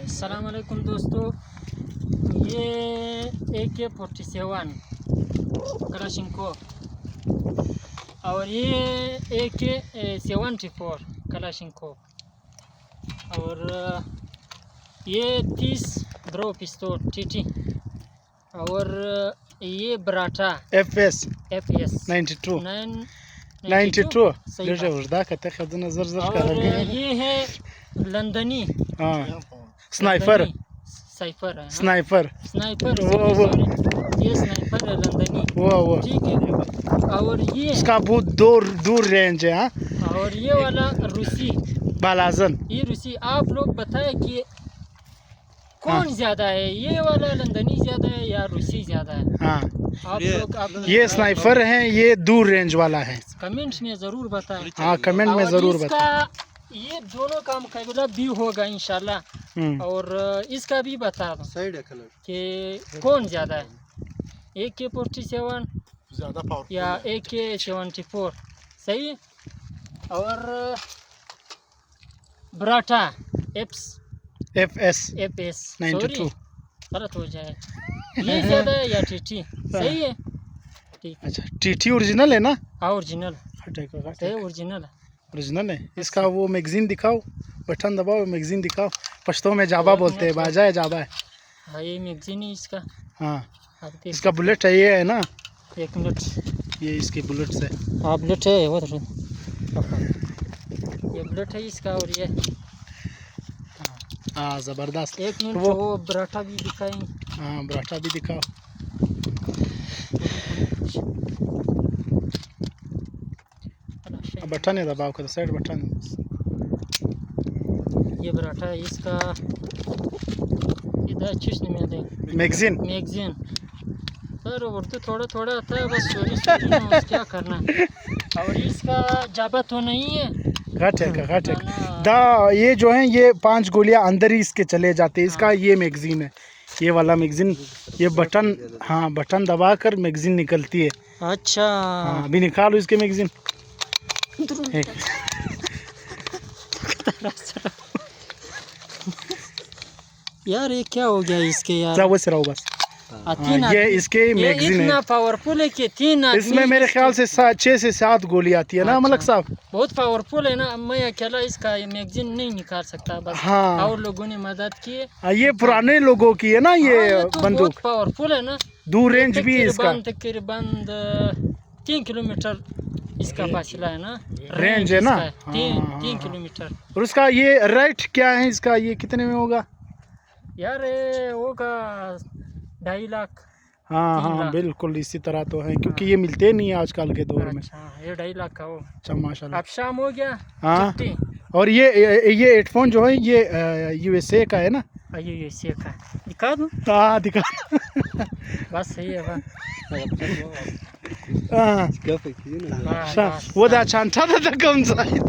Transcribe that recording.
अस्सलाम वालेकुम दोस्तों, ये AK-47 कलाशिनकोव और ये AK-74 कलाशिनकोव और ये 30 ब्रो पिस्तौल TT और ये बराटा FS 92 और ये है लंदनी स्नाइपर है। स्नाइपर वो ये स्नाइपर है लंदनी, वो ठीक है। और ये इसका बहुत दूर रेंज है। हाँ, और ये वाला रूसी बालाजन। ये रूसी। आप लोग बताएं कि कौन ज्यादा है, ये वाला लंदनी ज्यादा है या रूसी ज्यादा है? हाँ, आप लोग ये स्नाइपर है, ये दूर रेंज वाला है। कमेंट्स में जरूर बताएं। हाँ, कमेंट में जरूर बताएं। ये दोनों का मुकाबला भी होगा इंशाल्लाह। और इसका भी बता दो कि कौन ज्यादा है, AK-47 ज्यादा पावरफुल या AK-74, सही है। और बराटा FS 92 गलत हो जाए, ये ज्यादा है या TT? सही है, ठीक। अच्छा, TT ओरिजिनल है ना? हाँ ओरिजिनल है, ओरिजिनल है। इसका वो मैगजीन दिखाओ, बटन दबाओ, मैगजीन दिखाओ। पश्तो में जाबा बोलते हैं, बाजा है जाबा है। हाँ, ये मैगजीन है इसका। हाँ, इसका बुलेट है, ये है ना? एक मिनट, ये इसकी बुलेट है। हाँ बुलेट है, वो ये बुलेट है इसका। और ये हाँ, ज़बरदस्त। एक मिनट, वो बराटा भी दिखाएंगे। हाँ, बराटा भी दिखाओ। बटन है, दबाओ कर साइड बटन। ये बराटा है इसका। इधर चीज नहीं मिलते मैगजीन सर, उर्दू थोड़ा थोड़ा आता है, बस चोरी क्या करना। और इसका जाबा तो नहीं है, घट है। ये जो है, ये 5 गोलियां अंदर ही इसके चले जाते हैं। इसका ये मैगजीन है, ये वाला मैगजीन। ये बटन, हाँ, बटन दबा कर मैगजीन निकलती है। अच्छा, हाँ, अभी निकालो इसके मैगजीन। यार ये क्या हो गया इसके यार? वो सिराओ बस। ये इसके मैगजीन है। इतना पावरफुल है कि 3 इसमें मेरे ख्याल से 6 से 7 गोली आती है ना मलक साहब? बहुत पावरफुल है ना। मैं अकेला इसका मैगजीन नहीं निकाल सकता, बस हाँ, और लोगों ने मदद की है। ये पुराने लोगों की है ना, ये तो बंदूक बहुत पावरफुल है ना। दूर रेंज भी है इसका। तकरीबन 3 किलोमीटर इसका फासला है ना, रेंज है ना। 3 किलोमीटर। और उसका ये रेट क्या है इसका, ये कितने में होगा यार? होगा 2.5 लाख। हाँ, बिल्कुल इसी तरह तो है, क्योंकि ये मिलते नहीं आजकल के दौर में। ये 2.5 लाख का हो। अच्छा, माशाल्लाह। अब शाम हो गया। हाँ, और ये हेडफोन जो है, ये USA का है ना? USA का दिखा दूँ? हाँ, दिखा। बस सही है। हाँ, वो दा छांटा था कम साइड।